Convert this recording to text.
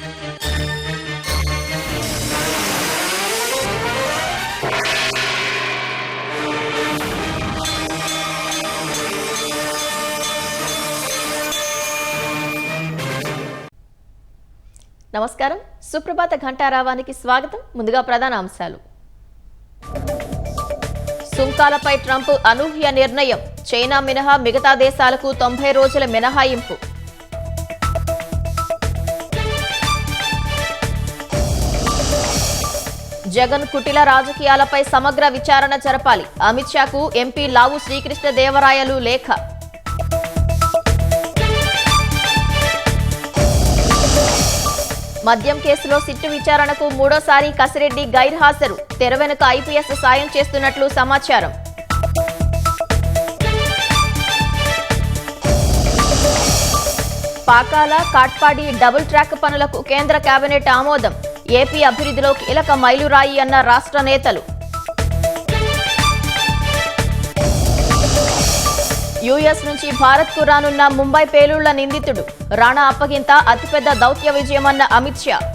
నమస్కారం. సుప్రభాత ఘంటారావానికి స్వాగతం. ముందుగా ప్రధాన అంశాలు. సుంకాలపై ట్రంప్ అనూహ్య నిర్ణయం. చైనా మినహా మిగతా దేశాలకు 90 రోజుల మినహాయింపు. జగన్ కుటిల రాజకీయాలపై సమగ్ర విచారణ జరపాలి. అమిత్ షాకు ఎంపీ లావు శ్రీకృష్ణదేవరాయలు లేఖ. మద్యం కేసులో సిట్టు విచారణకు మూడోసారి కసిరెడ్డి గైర్హాజరు. తెర వెనుక ఐపీఎస్ సాయం చేస్తున్నట్లు సమాచారం. పాకాల కాట్పాడి డబుల్ ట్రాక్ పనులకు కేంద్ర కేబినెట్ ఆమోదం. ఏపీ అభివృద్ధిలో కీలక మైలురాయి అన్న రాష్ట్ర నేతలు. యూఎస్ నుంచి భారత్కు రానున్న ముంబై పేలుళ్ల నిందితుడు. రాణా అప్పగింత అతిపెద్ద దౌత్య విజయమన్న అమిత్ షా.